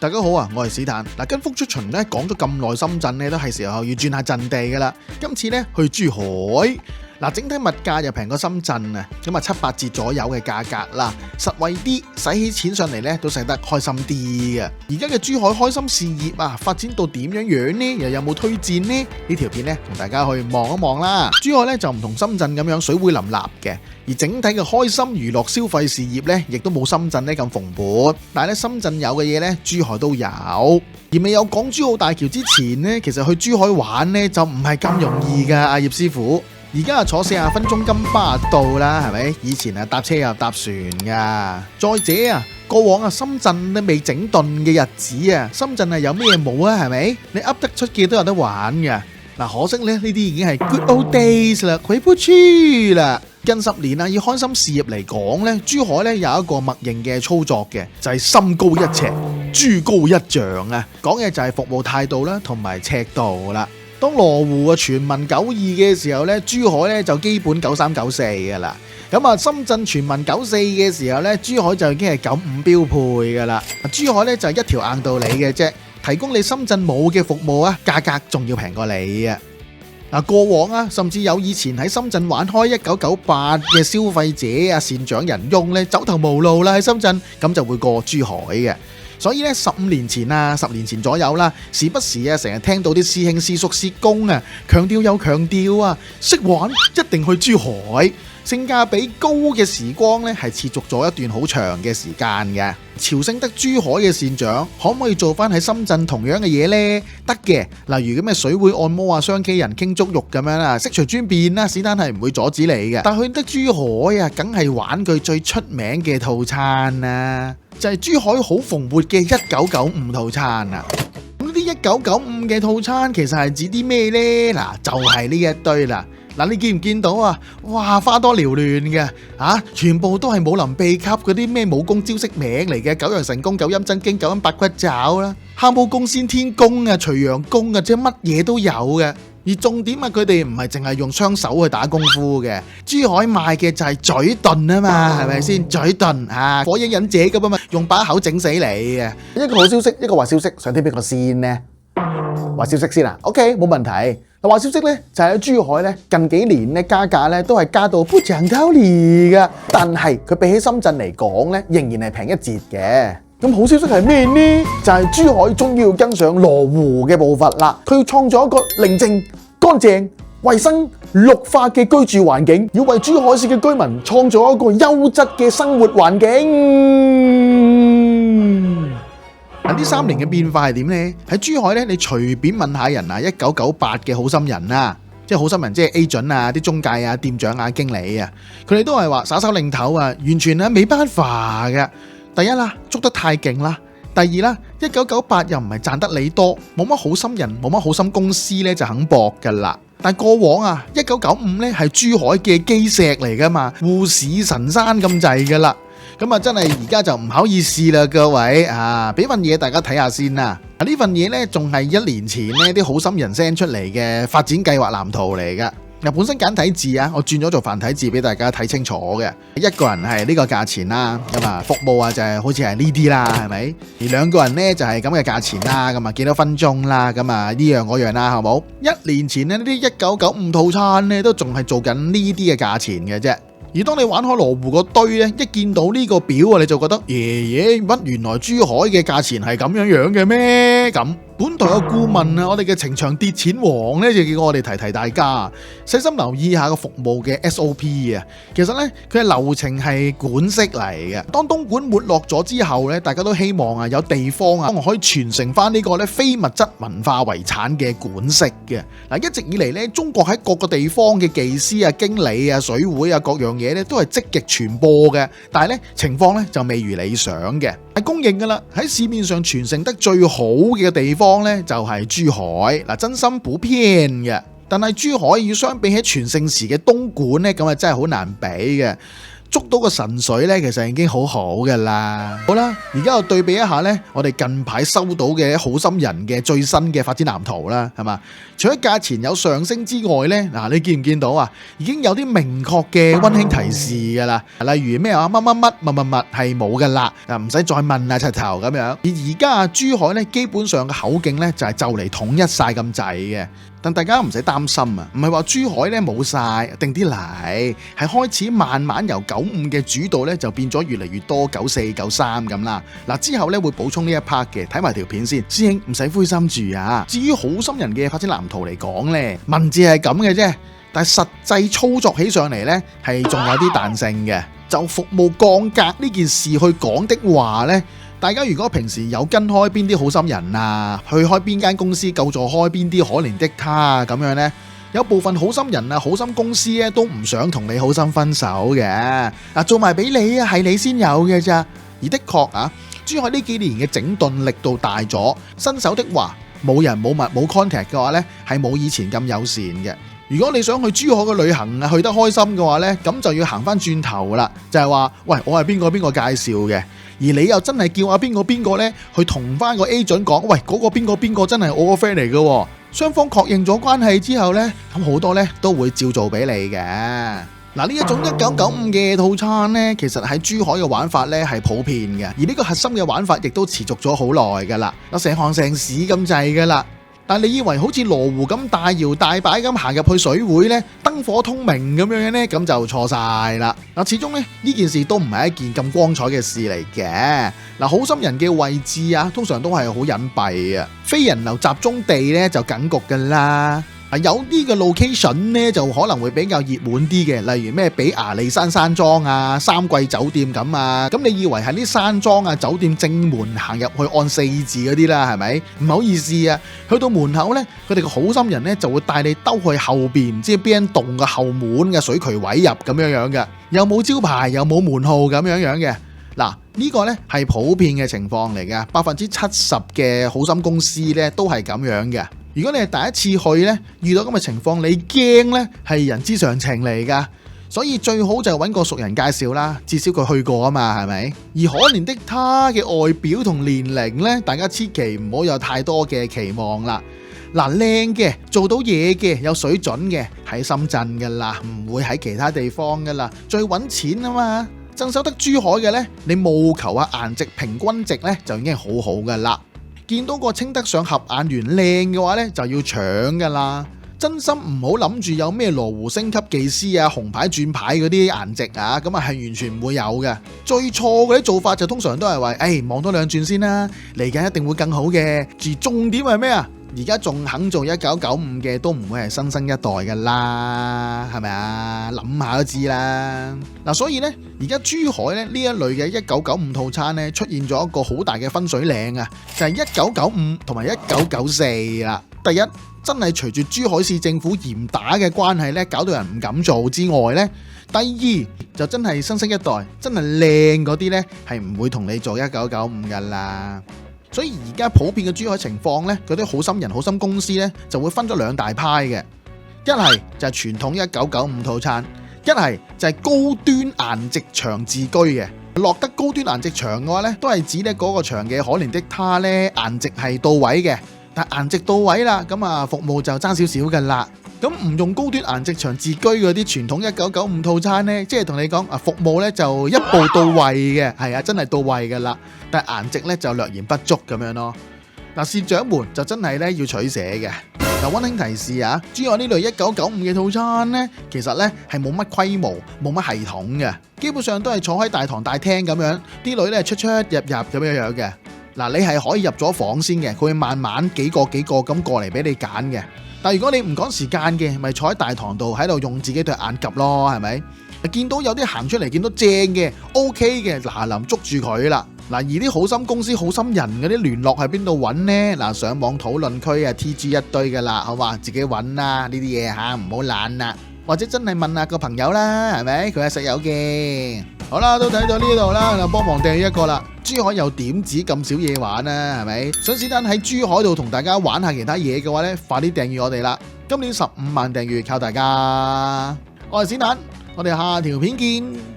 大家好啊，我係史坦。跟風出巡咧，講咗咁耐，深圳咧都係時候要轉下陣地噶啦。今次咧去珠海，整體物價又平過深圳啊，咁啊7、8折左右嘅價格啦，實惠啲，使起錢上嚟咧都使得開心啲嘅。而家嘅珠海開心事業啊，發展到點樣呢？又有冇推薦呢？呢條片咧同大家去望一望啦。珠海咧就唔同深圳咁樣水會林立嘅，而整體嘅開心娛樂消費事業咧，亦都冇深圳咧咁蓬勃。但係咧深圳有嘅嘢咧，珠海都有。而未有港珠澳大橋之前呢，其實去珠海玩呢就唔係咁容易噶，阿葉師傅。而家坐40分鐘金巴到啦，係咪？以前搭車又搭船噶。再者啊，過往深圳都未整頓嘅日子啊，深圳有咩冇啊？係咪？你噏得出嘅都有得玩噶。可惜咧，呢啲已經係 good old days 啦，回不去啦。近10年以開心事業嚟講咧，珠海咧有一個默認嘅操作嘅，就係心高1尺，珠高1丈啊。講嘅就係服務態度啦，同埋尺度啦。當羅湖全民92嘅時候咧，珠海咧就基本93、94噶啦。咁深圳全民94嘅時候咧，珠海就已經係95標配噶啦。珠海咧就係一條硬道理嘅啫，提供你深圳冇嘅服務啊，價格仲要平過你啊。過往甚至有以前喺深圳玩開1998嘅消費者善長仁翁咧，走投無路啦喺深圳，咁就會過珠海嘅。所以咧15年前10年前左右啦，時不時成日聽到啲師兄師叔師公強調又強調識玩一定去珠海，性價比高嘅時光咧係持續咗一段好長嘅時間嘅。潮聖得珠海嘅善長可唔可以做翻喺深圳同樣嘅嘢呢？得嘅，例如咁嘅水會按摩雙 K 人傾足肉咁樣啦，悉隨尊便啦，史丹係唔會阻止你嘅。但去得珠海梗係玩佢最出名嘅套餐啦，就係珠海好蓬勃嘅1995套餐啊！咁呢啲1995嘅套餐其實係指啲咩呢？就係呢一堆啦。你見唔見到啊？哇，花多繚亂嘅全部都係武林秘笈嗰啲咩武功招式名嚟嘅，九陽神功、九陰真經、九陰白骨爪啦，蛤蟆功、先天功徐陽功即係乜嘢都有嘅。而重點佢哋唔係淨係用雙手去打功夫嘅，珠海賣嘅就係嘴遁啊嘛，係咪先？嘴遁火影忍者咁啊嘛，用把口整死你嘅。一個好消息，一個壞消息，想聽邊個先呢？壞消息先OK， 冇問題。壞消息咧就係喺珠海咧近幾年咧加價咧都係加到不講道理嘅，但係佢比起深圳嚟講咧仍然係平1截嘅。咁好消息係咩呢？就係珠海終於要跟上羅湖嘅步伐啦，佢要創造一個寧靜、乾淨、衛生、綠化嘅居住環境，要為珠海市嘅居民創造一個優質嘅生活環境。呢3年嘅變化係點呢？喺珠海咧，你隨便問下人1998嘅好心人即係好心人，即係 agent 啲中介店長經理佢哋都係話耍手擰頭完全冇辦法嘅。第一啦，捉得太勁啦；第二啦，1998又唔係賺得你多，冇乜好心人，冇乜好心公司咧就肯搏噶啦。但係過往1995咧係珠海嘅基石嚟噶嘛，護市神山咁滯噶啦。咁真係而家就唔好意思啦，各位俾份嘢大家睇下先啦。呢份嘢呢，仲係1年前呢啲好心人 send 出嚟嘅發展計劃藍圖嚟噶。本身簡體字我轉咗做繁體字俾大家睇清楚嘅。一個人係呢個價錢啦，咁服務就係好似係呢啲啦，係咪？而2個人呢，就係咁嘅價錢啦，咁幾多分鐘啦，咁呢樣嗰樣啦，好冇？1年前呢啲1995套餐呢，都仲係做緊呢啲嘅價錢嘅啫。而當你玩開羅湖嗰堆咧，一見到呢個表你就覺得乜原來珠海嘅價錢係咁樣嘅咩？咁本台嘅顧問我哋嘅情場跌錢王咧，就叫我哋提大家細心留意下個服務嘅 SOP 其實咧，佢係流程係管式嚟嘅。當東莞沒落咗之後咧，大家都希望有地方可以傳承翻呢個咧非物質文化遺產嘅管式嘅。一直以嚟咧，中國喺各個地方嘅技師經理水會各樣嘢咧都係積極傳播嘅，但係咧情況咧就未如理想嘅。係公認噶啦，喺市面上傳承得最好嘅地方咧就係珠海真心不偏嘅。但係珠海要相比起全盛時嘅東莞咧，咁真係好難比嘅。捉到個神水呢，其實已經好好噶啦。好啦，而家又對比一下呢，我哋近排收到嘅好心人嘅最新嘅發展藍圖啦，係嘛？除咗價錢有上升之外呢，嗱，你見唔見到啊？已經有啲明確嘅溫馨提示噶啦，例如咩啊，乜乜乜乜乜乜係冇噶啦，唔使再問啊，柒頭咁樣。而家珠海呢，基本上嘅口徑呢，就係就嚟統一晒咁滯嘅。但大家唔使擔心啊，唔係話珠海咧冇晒，定啲嚟，係開始慢慢由95嘅主導咧就變咗越嚟越多94、93咁啦。嗱，之後咧會補充呢一 part 嘅，睇埋條片先。師兄唔使灰心住啊。至於好心人嘅發展藍圖嚟講咧，文字係咁嘅啫，但係實際操作起上嚟咧係仲有啲彈性嘅。就服務降格呢件事去講的話咧，大家如果平時有跟開邊啲好心人啊，去開邊間公司救助開邊啲可憐的他啊咁樣呢，有部分好心人啊、好心公司咧都唔想同你好心分手嘅。嗱，做埋俾你啊，係你先有嘅咋。而的確啊，珠海呢幾年嘅整頓力度大咗，新手的話冇人冇物冇 contact 嘅話呢，係冇以前咁友善嘅。如果你想去珠海嘅旅行啊，去得開心嘅話呢，咁就要行翻轉頭啦，就係話，喂，我係邊個介紹嘅，而你又真係叫阿邊個呢去同翻個 agent 講，喂，嗰個邊個真係我個 friend 嚟嘅，雙方確認咗關係之後呢，咁好多呢都會照做俾你嘅。嗱，呢一種1995嘅套餐呢，其實喺珠海嘅玩法呢係普遍嘅，而呢個核心嘅玩法亦都持續咗好耐噶啦，成行成市咁滯噶啦。但你以為好似羅湖咁大搖大擺咁行入去水會呢，燈火通明咁樣呢，咁就錯晒啦。嗱，始終呢件事都唔係一件咁光彩嘅事嚟嘅。嗱，好心人嘅位置啊，通常都係好隱蔽啊，非人流集中地呢就緊局噶啦。有啲嘅 location 呢就可能會比較熱門啲嘅，例如咩比亞利山山莊啊、三季酒店咁啊。咁你以為係啲山莊啊、酒店正門行入去按4字嗰啲啦，係咪？唔好意思啊，去到門口呢，佢哋個好心人呢就會帶你兜去後邊，唔知邊棟嘅後門嘅水渠位入咁樣樣嘅，又冇招牌又冇門號咁樣樣嘅。嗱，呢個呢係普遍嘅情況嚟嘅，70%嘅好心公司呢都係咁樣嘅。如果你係第一次去呢，遇到咁嘅情況，你驚呢係人之常情嚟噶，所以最好就揾個熟人介紹啦，至少佢去過啊嘛，係咪？而可憐的他嘅外表同年齡呢，大家千祈唔好有太多嘅期望啦。嗱，靚嘅做到嘢嘅有水準嘅喺深圳噶啦，唔會喺其他地方噶啦，最揾錢啊嘛。鎮守得珠海嘅呢，你務求啊顏值平均值呢，就已經好好噶啦。見到個稱得上合眼緣靚嘅話呢，就要搶噶啦。真心唔好諗住有咩羅湖星級技師啊、紅牌轉牌嗰啲顏值啊，咁啊係完全唔會有嘅。最錯嗰啲做法就通常都係話，望多兩轉先啦，嚟緊一定會更好嘅。而重點係咩啊？而家仲肯做1995嘅都唔會係新生一代噶啦，係咪啊？諗下都知啦。嗱，所以呢，而家珠海呢一類嘅1995套餐呢，出現咗一個好大嘅分水嶺啊，就係1995同埋1994啦。第一，真係隨住珠海市政府嚴打嘅關係呢，搞到人唔敢做之外呢，第二就真係新生一代，真係靚嗰啲呢，係唔會同你做1995噶啦。所以而家普遍嘅珠海情況呢，嗰啲好心人、好心公司呢，就會分咗兩大派嘅，一係就係傳統1995套餐，一係就係高端顏值場自居嘅。落得高端顏值場嘅話呢，都係指呢嗰個場嘅可憐的他呢，顏值係到位嘅，但顏值到位啦，咁啊服務就爭少少噶啦。咁唔用高端顏值場自居嗰啲傳統1995套餐呢，即係同你講啊，服務呢就一步到位嘅，係啊，真係到位噶啦。但係顏值呢就略嫌不足咁樣咯。嗱，市長們就真係呢要取捨嘅。嗱，溫馨提示啊，珠海呢類1995嘅套餐呢，其實呢係冇乜規模、冇乜系統嘅，基本上都係坐喺大堂大廳咁樣，啲女呢出出入入咁樣樣嘅。嗱，你係可以入咗房先嘅，佢會慢慢幾個咁過嚟俾你揀嘅。但如果你唔趕時間嘅，咪坐喺大堂度喺度用自己對眼及咯，係咪？見到有啲行出嚟見到正嘅 OK 嘅，嗱，臨捉住佢啦。嗱，而啲好心公司、好心人嗰啲聯絡喺邊度揾呢？嗱，上網討論區啊 TG 一堆噶啦，好嘛？自己揾啦，呢啲嘢嚇唔好懶啦，或者真係問下個朋友啦，係咪？佢係實有嘅。好啦，都睇到呢度啦，就幫忙訂閱一個啦。珠海又點止咁少嘢玩啊？係咪？想試單喺珠海度同大家玩下其他嘢嘅話呢，快啲訂閱我哋啦！今年15萬訂閱靠大家。我係史坦，我哋下條片見。